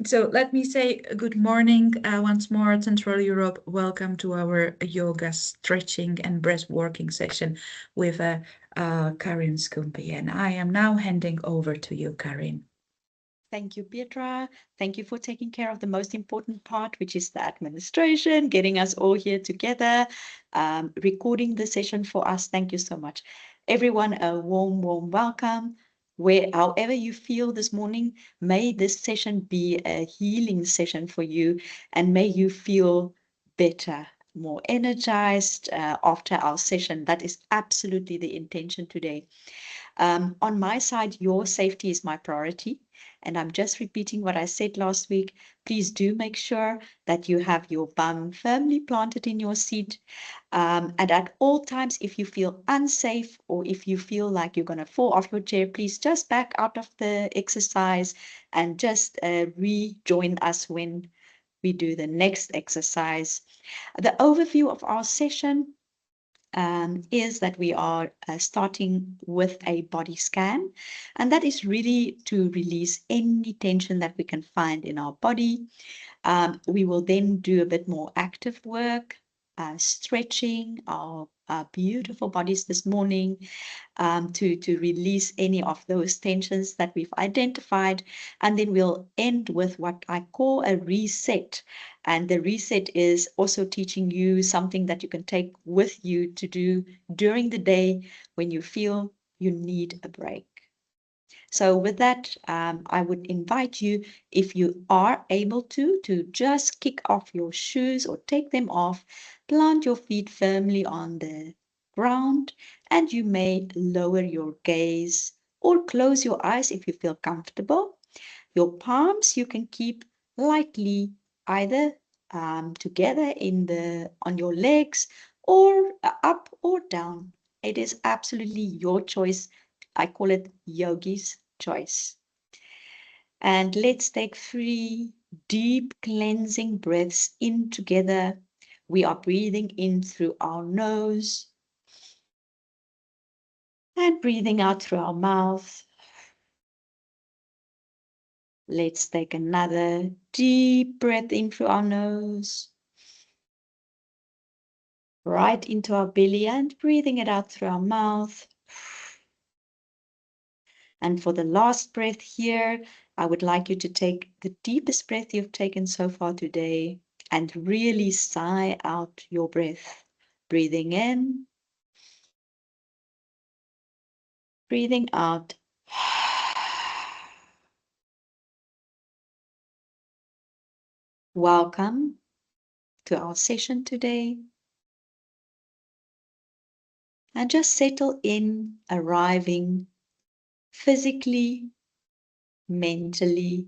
So let me say good morning once more, Central Europe. Welcome to our yoga stretching and breath working session with Karin Skumpi. And I am now handing over to you, Karin. Thank you, Petra. Thank you for taking care of the most important part, which is the administration, getting us all here together, recording the session for us. Thank you so much. Everyone, a warm, warm welcome. However you feel this morning, may this session be a healing session for you, and may you feel better, more energized after our session. That is absolutely the intention today. On my side, your safety is my priority. And I'm just repeating what I said last week. Please do make sure that you have your bum firmly planted in your seat. And at all times, if you feel unsafe or if you feel like you're going to fall off your chair, please just back out of the exercise and just rejoin us when we do the next exercise. The overview of our session is that we are starting with a body scan, and that is really to release any tension that we can find in our body. We will then do a bit more active work, stretching our beautiful bodies this morning to release any of those tensions that we've identified. And then we'll end with what I call a reset. And the reset is also teaching you something that you can take with you to do during the day when you feel you need a break. So with that, I would invite you, if you are able to just kick off your shoes or take them off, plant your feet firmly on the ground, and you may lower your gaze or close your eyes if you feel comfortable. Your palms you can keep lightly either together on your legs or up or down. It is absolutely your choice. I call it yogi's choice. And let's take 3 deep cleansing breaths in together. We are breathing in through our nose and breathing out through our mouth. Let's take another deep breath in through our nose, right into our belly, and breathing it out through our mouth. And for the last breath here, I would like you to take the deepest breath you've taken so far today and really sigh out your breath. Breathing in, breathing out. Welcome to our session today. And just settle in, arriving physically, mentally,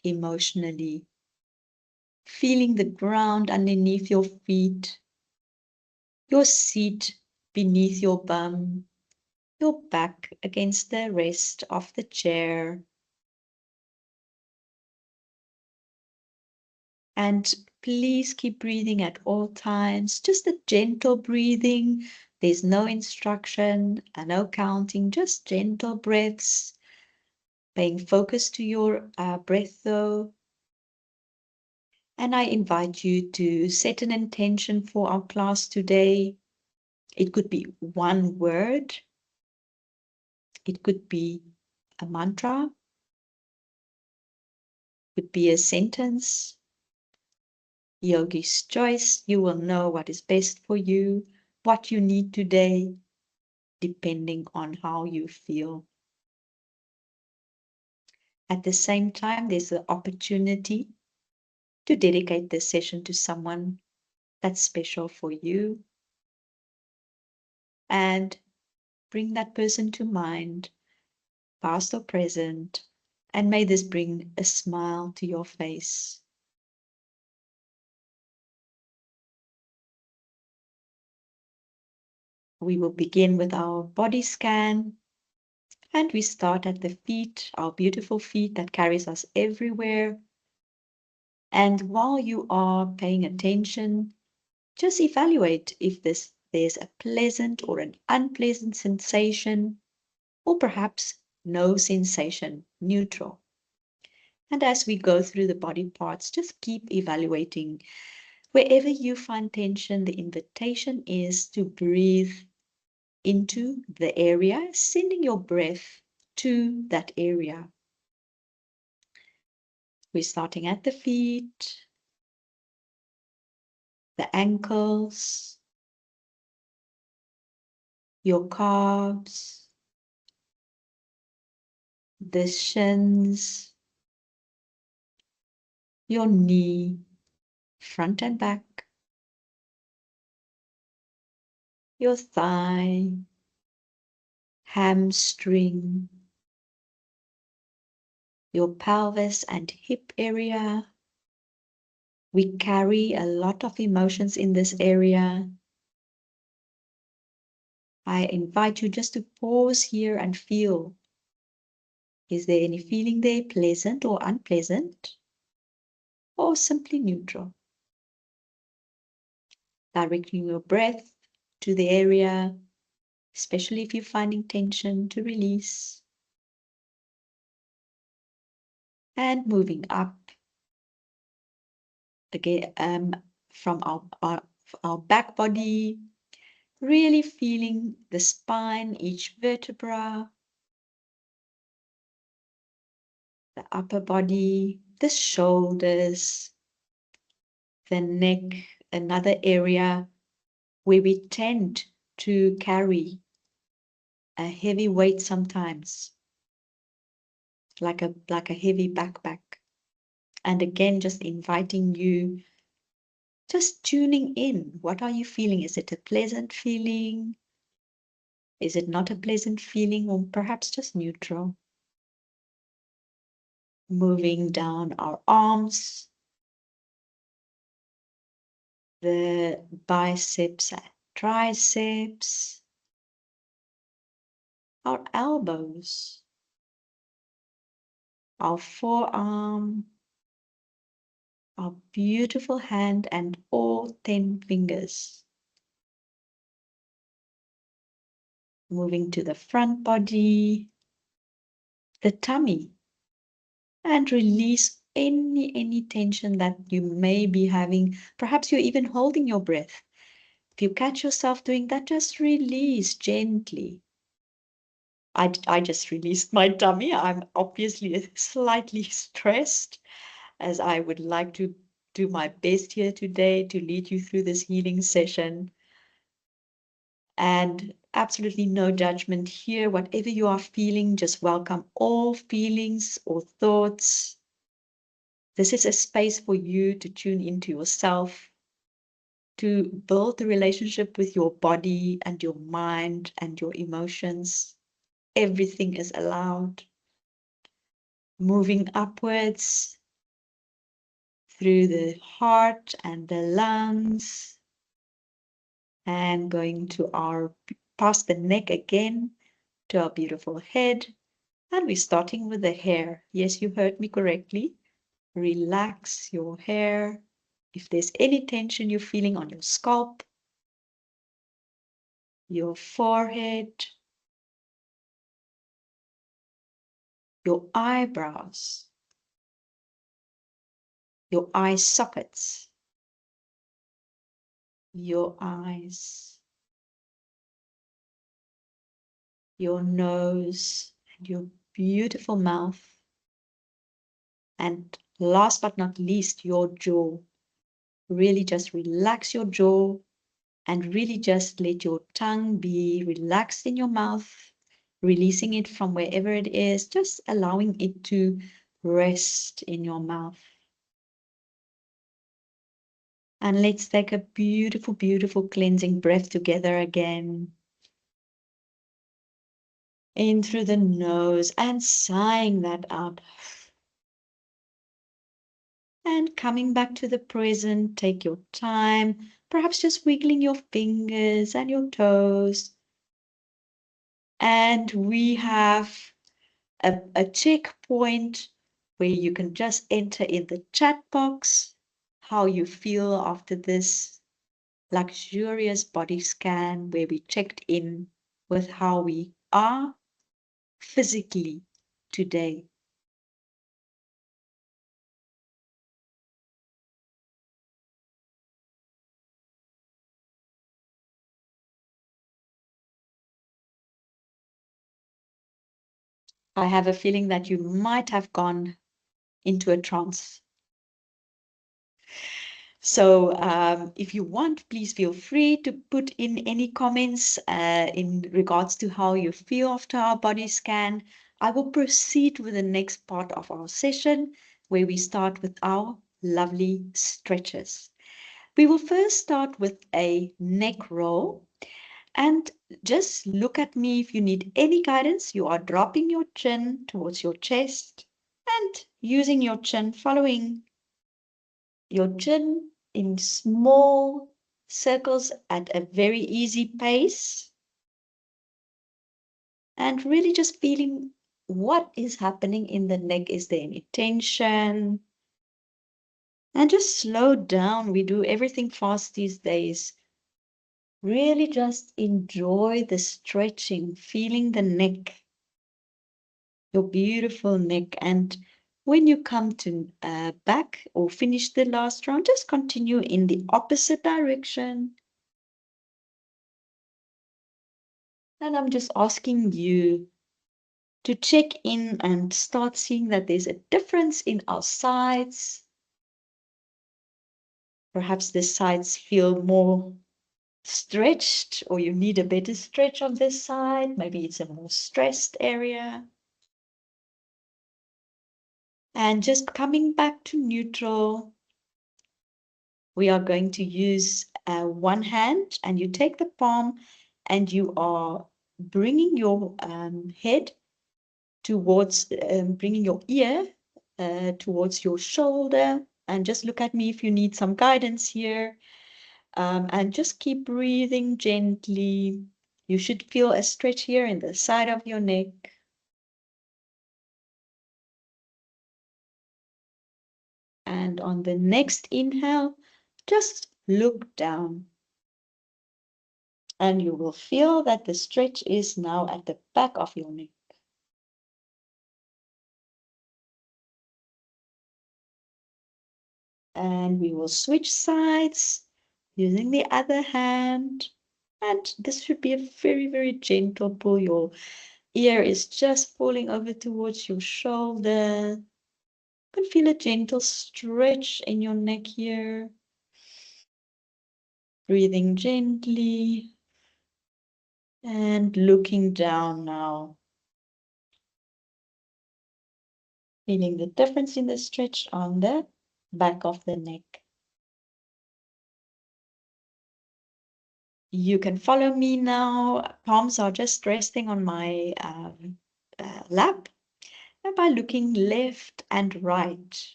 emotionally, feeling the ground underneath your feet, your seat beneath your bum, your back against the rest of the chair. And please keep breathing at all times, just a gentle breathing. There's no instruction and no counting, just gentle breaths. Paying focus to your breath though. And I invite you to set an intention for our class today. It could be one word. It could be a mantra. It could be a sentence. Yogi's choice. You will know what is best for you, what you need today, depending on how you feel. At the same time, there's the opportunity to dedicate this session to someone that's special for you. And bring that person to mind, past or present, and may this bring a smile to your face. We will begin with our body scan, and we start at the feet, our beautiful feet that carries us everywhere. And while you are paying attention, just evaluate if there's a pleasant or an unpleasant sensation, or perhaps no sensation, neutral. And as we go through the body parts, just keep evaluating. Wherever you find tension, the invitation is to breathe into the area, sending your breath to that area. We're starting at the feet, the ankles, your calves, the shins, your knee, front and back, your thigh, hamstring, your pelvis and hip area. We carry a lot of emotions in this area. I invite you just to pause here and feel. Is there any feeling there, pleasant or unpleasant, or simply neutral? Directing your breath to the area, especially if you're finding tension, to release. And moving up again from our back body, really feeling the spine, each vertebra, the upper body, the shoulders, the neck, another area where we tend to carry a heavy weight sometimes, like a heavy backpack. And again, just inviting you, just tuning in. What are you feeling? Is it a pleasant feeling? Is it not a pleasant feeling, or perhaps just neutral? Moving down our arms, the biceps and triceps, our elbows, our forearm, our beautiful hand, and all 10 fingers. Moving to the front body, the tummy, and release any tension that you may be having. Perhaps you're even holding your breath. If you catch yourself doing that, just release gently. I just released my tummy. I'm obviously slightly stressed, as I would like to do my best here today to lead you through this healing session. And absolutely no judgment here. Whatever you are feeling, just welcome all feelings or thoughts. This is a space for you to tune into yourself, to build the relationship with your body and your mind and your emotions. Everything is allowed. Moving upwards through the heart and the lungs, and going to our past the neck again to our beautiful head. And we're starting with the hair. Yes, you heard me correctly. Relax your hair. If there's any tension you're feeling on your scalp, your forehead, your eyebrows, your eye sockets, your eyes, your nose, and your beautiful mouth. And last but not least, your jaw. Really just relax your jaw and really just let your tongue be relaxed in your mouth, releasing it from wherever it is, just allowing it to rest in your mouth. And let's take a beautiful, beautiful cleansing breath together again. In through the nose and sighing that out. And coming back to the present, take your time, perhaps just wiggling your fingers and your toes. And we have a checkpoint where you can just enter in the chat box how you feel after this luxurious body scan, where we checked in with how we are physically today. I have a feeling that you might have gone into a trance. So if you want, please feel free to put in any comments in regards to how you feel after our body scan. I will proceed with the next part of our session where we start with our lovely stretches. We will first start with a neck roll. And just look at me if you need any guidance. You are dropping your chin towards your chest and using your chin, following your chin in small circles at a very easy pace. And really just feeling what is happening in the neck. Is there any tension? And just slow down. We do everything fast these days. Really just enjoy the stretching, feeling the neck, your beautiful neck. And when you come to back or finish the last round, just continue in the opposite direction. And I'm just asking you to check in and start seeing that there's a difference in our sides. Perhaps the sides feel more stretched, or you need a better stretch on this side. Maybe it's a more stressed area. And just coming back to neutral, we are going to use one hand, and you take the palm and you are bringing your head towards, bringing your ear towards your shoulder. And just look at me if you need some guidance here. And just keep breathing gently. You should feel a stretch here in the side of your neck. And on the next inhale, just look down. And you will feel that the stretch is now at the back of your neck. And we will switch sides using the other hand. And this should be a very, very gentle pull. Your ear is just falling over towards your shoulder. You can feel a gentle stretch in your neck here. Breathing gently and looking down now. Feeling the difference in the stretch on the back of the neck. You can follow me now. Palms are just resting on my lap. And by looking left and right.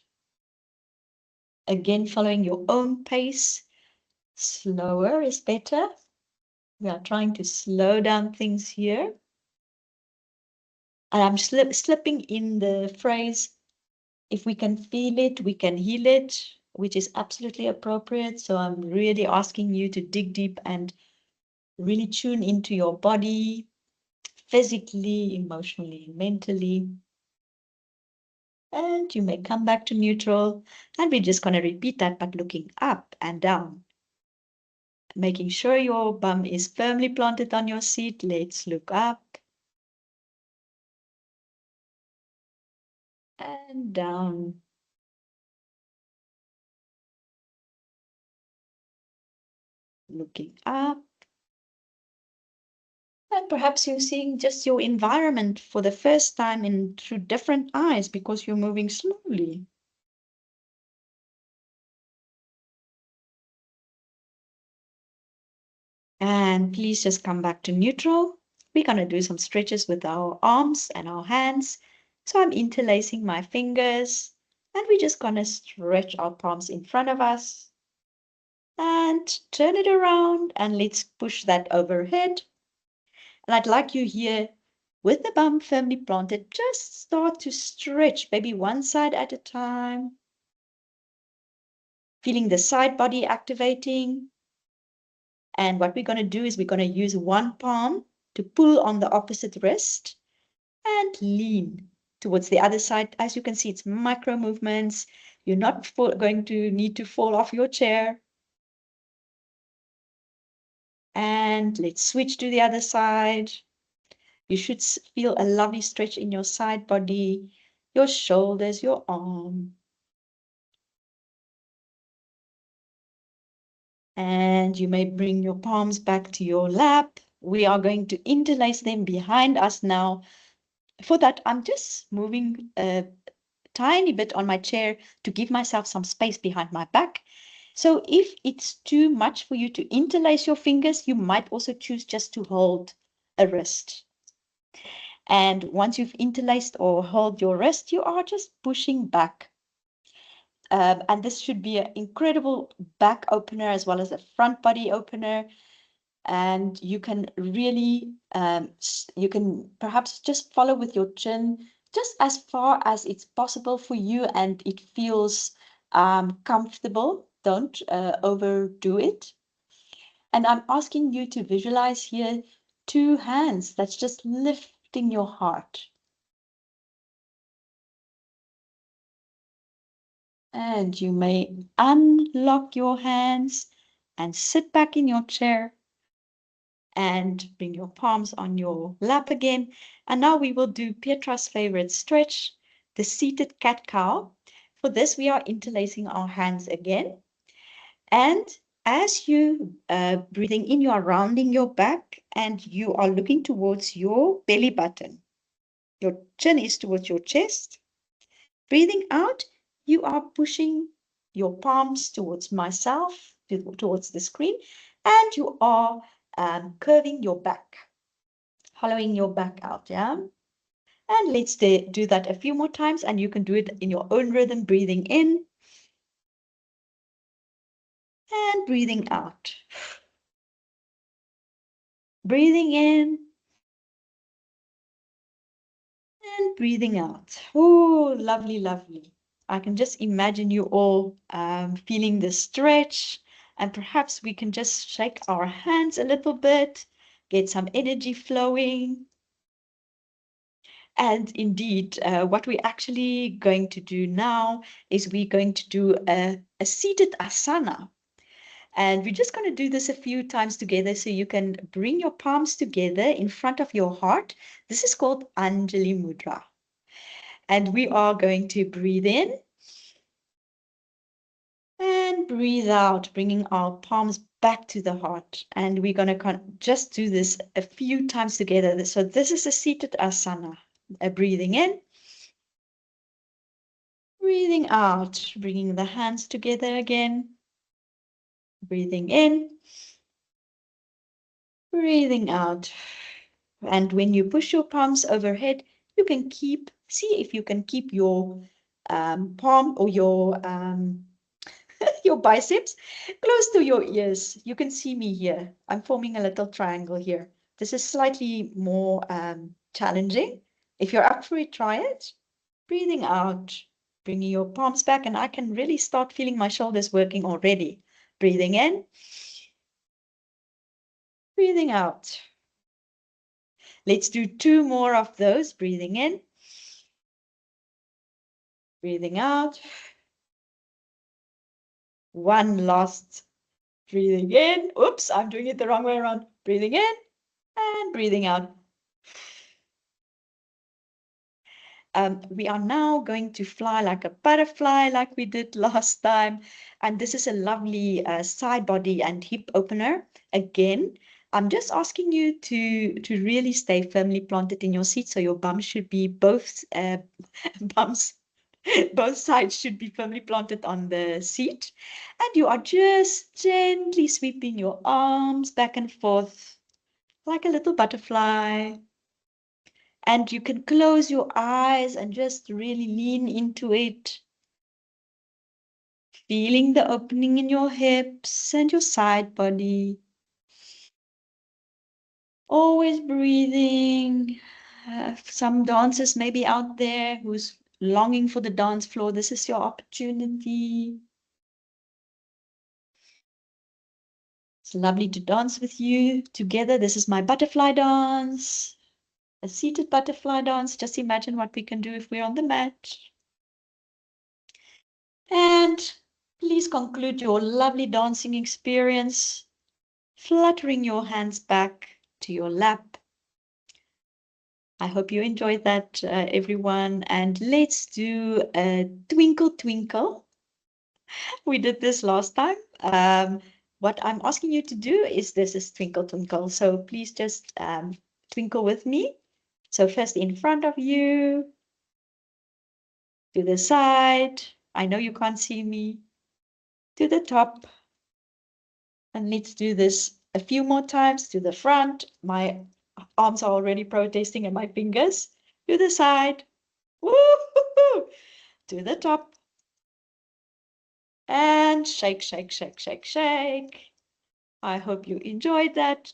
Again, following your own pace. Slower is better. We are trying to slow down things here. And I'm slipping in the phrase, if we can feel it, we can heal it, which is absolutely appropriate. So I'm really asking you to dig deep and really tune into your body, physically, emotionally, mentally. And you may come back to neutral. And we're just going to repeat that, but looking up and down. Making sure your bum is firmly planted on your seat. Let's look up and down. Looking up. And perhaps you're seeing just your environment for the first time in through different eyes because you're moving slowly. And please just come back to neutral. We're going to do some stretches with our arms and our hands. So I'm interlacing my fingers and we're just going to stretch our palms in front of us and turn it around and let's push that overhead. And I'd like you here with the bum firmly planted, just start to stretch, maybe one side at a time. Feeling the side body activating. And what we're going to do is we're going to use one palm to pull on the opposite wrist and lean towards the other side. As you can see, it's micro movements. You're not going to need to fall off your chair. And let's switch to the other side. You should feel a lovely stretch in your side body, your shoulders, your arm. And you may bring your palms back to your lap. We are going to interlace them behind us now. For that, I'm just moving a tiny bit on my chair to give myself some space behind my back. So if it's too much for you to interlace your fingers, you might also choose just to hold a wrist. And once you've interlaced or held your wrist, you are just pushing back. And this should be an incredible back opener as well as a front body opener. And you can really, you can perhaps just follow with your chin just as far as it's possible for you and it feels comfortable. Don't overdo it. And I'm asking you to visualize here 2 hands that's just lifting your heart. And you may unlock your hands and sit back in your chair and bring your palms on your lap again. And now we will do Pietra's favorite stretch, the seated cat-cow. For this, we are interlacing our hands again. And as you breathing in, you are rounding your back and you are looking towards your belly button. Your chin is towards your chest. Breathing out, you are pushing your palms towards myself, towards the screen, and you are curving your back, hollowing your back out, yeah? And let's do that a few more times, and you can do it in your own rhythm, breathing in and breathing out. Breathing in and breathing out. Oh, lovely, lovely. I can just imagine you all feeling the stretch, and perhaps we can just shake our hands a little bit, get some energy flowing. And indeed, what we're actually going to do now is we're going to do a seated asana. And we're just going to do this a few times together so you can bring your palms together in front of your heart. This is called Anjali Mudra. And we are going to breathe in and breathe out, bringing our palms back to the heart. And we're going to just do this a few times together. So this is a seated asana. Breathing in, breathing out, bringing the hands together again. Breathing in, breathing out. And when you push your palms overhead, you can see if you can keep your palm or your your biceps close to your ears. You can see me here. I'm forming a little triangle here. This is slightly more challenging. If you're up for it, try it. Breathing out, bringing your palms back, and I can really start feeling my shoulders working already. Breathing in, breathing out. Let's do 2 more of those. Breathing in, breathing out. One last. Breathing in. Oops, I'm doing it the wrong way around. Breathing in and breathing out. We are now going to fly like a butterfly like we did last time. And this is a lovely side body and hip opener. Again, I'm just asking you to really stay firmly planted in your seat. So your bum should be both bums. Both sides should be firmly planted on the seat. And you are just gently sweeping your arms back and forth like a little butterfly. And you can close your eyes and just really lean into it. Feeling the opening in your hips and your side body. Always breathing. Some dancers may be out there who's longing for the dance floor. This is your opportunity. It's lovely to dance with you together. This is my butterfly dance. A seated butterfly dance. Just imagine what we can do if we're on the mat. And please conclude your lovely dancing experience, fluttering your hands back to your lap I hope you enjoyed that, everyone. And let's do a twinkle, twinkle. We did this last time. What I'm asking you to do is this is twinkle, twinkle. So please just twinkle with me. So first in front of you, to the side. I know you can't see me. To the top. And let's do this a few more times to the front. My arms are already protesting and my fingers. To the side. Woo-hoo-hoo. To the top. And shake, shake, shake, shake, shake. I hope you enjoyed that.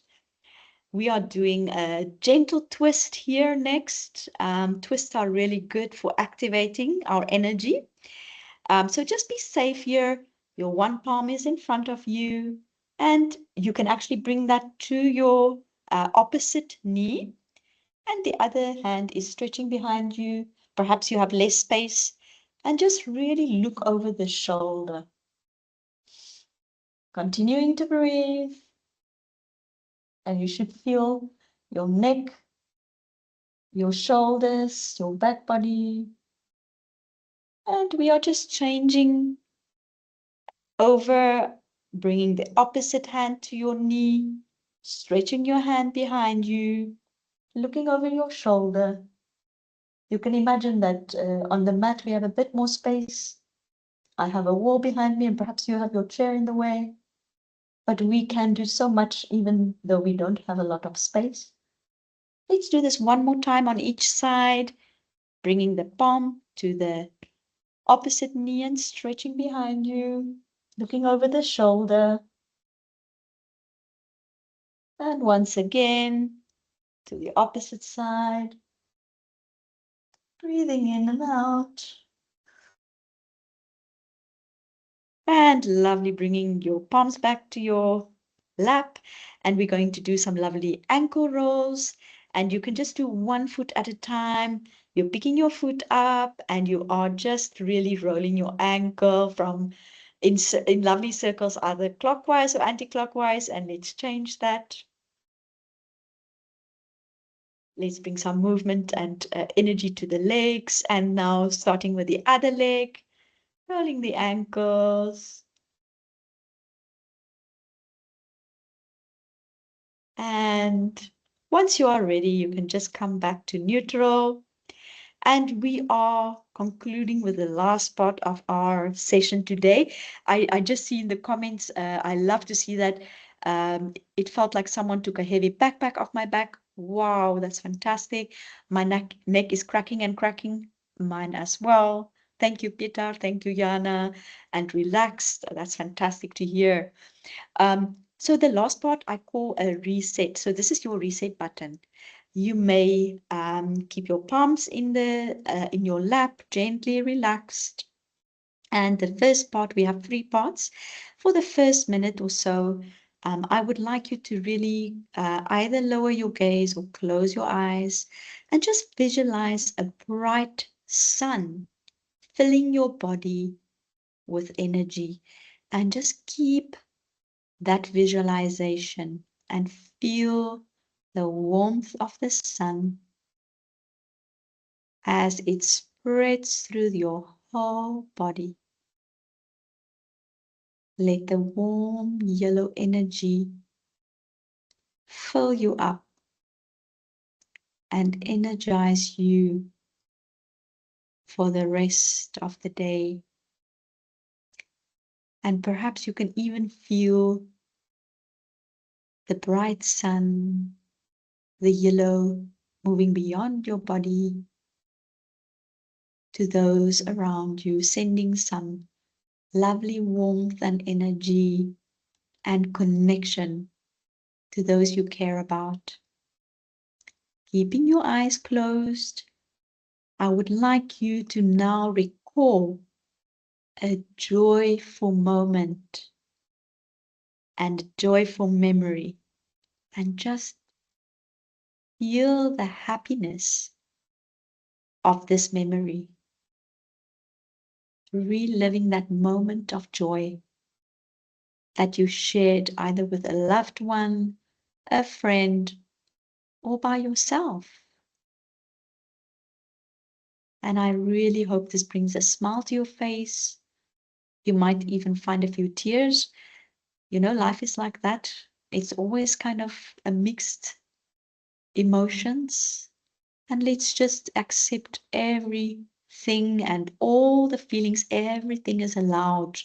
We are doing a gentle twist here next. Twists are really good for activating our energy. So just be safe here. Your one palm is in front of you, and you can actually bring that to your opposite knee, and the other hand is stretching behind you. Perhaps you have less space, and just really look over the shoulder. Continuing to breathe, and you should feel your neck, your shoulders, your back body. And we are just changing over, bringing the opposite hand to your knee, stretching your hand behind you, looking over your shoulder. You can imagine that on the mat we have a bit more space. I have a wall behind me, and perhaps you have your chair in the way. But we can do so much even though we don't have a lot of space. Let's do this one more time on each side, bringing the palm to the opposite knee and stretching behind you, looking over the shoulder. And once again, to the opposite side, breathing in and out. And lovely, bringing your palms back to your lap. And we're going to do some lovely ankle rolls. And you can just do one foot at a time. You're picking your foot up and you are just really rolling your ankle from in lovely circles, either clockwise or anti-clockwise. And let's change that. Let's bring some movement and energy to the legs. And now starting with the other leg, rolling the ankles. And once you are ready, you can just come back to neutral. And we are concluding with the last part of our session today. I just see in the comments, I love to see that it felt like someone took a heavy backpack off my back. Wow, that's fantastic. My neck is cracking and cracking, mine as well. Thank you, Peter. Thank you, Jana. And relaxed. That's fantastic to hear. So the last part I call a reset. So this is your reset button. You may keep your palms in your lap, gently relaxed. And the first part, we have 3 parts. For the first minute or so, I would like you to really either lower your gaze or close your eyes and just visualize a bright sun filling your body with energy, and just keep that visualization and feel the warmth of the sun as it spreads through your whole body. Let the warm yellow energy fill you up and energize you for the rest of the day. And perhaps you can even feel the bright sun, the yellow, moving beyond your body to those around you, sending some lovely warmth and energy and connection to those you care about. Keeping your eyes closed, I would like you to now recall a joyful moment and a joyful memory, and just feel the happiness of this memory, reliving that moment of joy that you shared either with a loved one, a friend, or by yourself. And I really hope this brings a smile to your face. You might even find a few tears. You know, life is like that. It's always kind of a mixed emotions. And let's just accept everything and all the feelings. Everything is allowed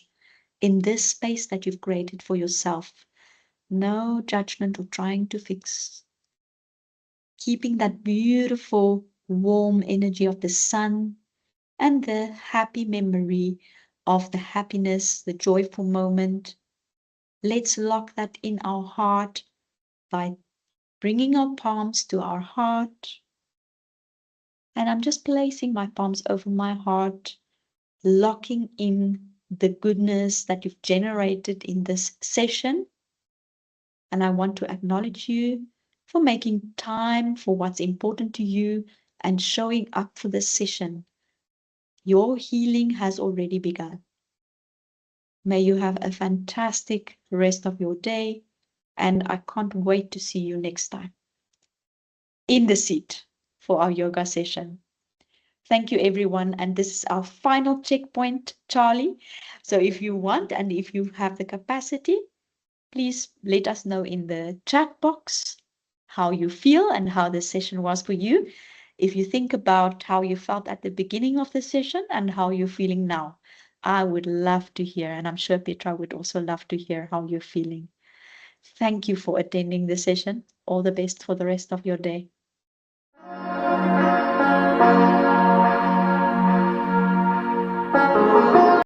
in this space that you've created for yourself. No judgment or trying to fix. Keeping that beautiful, warm energy of the sun and the happy memory of the happiness, the joyful moment. Let's lock that in our heart by bringing our palms to our heart. And I'm just placing my palms over my heart, locking in the goodness that you've generated in this session. And I want to acknowledge you for making time for what's important to you and showing up for this session. Your healing has already begun. May you have a fantastic rest of your day, and I can't wait to see you next time in the seat for our yoga session. Thank you, everyone. And this is our final checkpoint, Charlie. So if you want and if you have the capacity, please let us know in the chat box how you feel and how the session was for you. If you think about how you felt at the beginning of the session and how you're feeling now, I would love to hear, and I'm sure Petra would also love to hear how you're feeling. Thank you for attending the session. All the best for the rest of your day.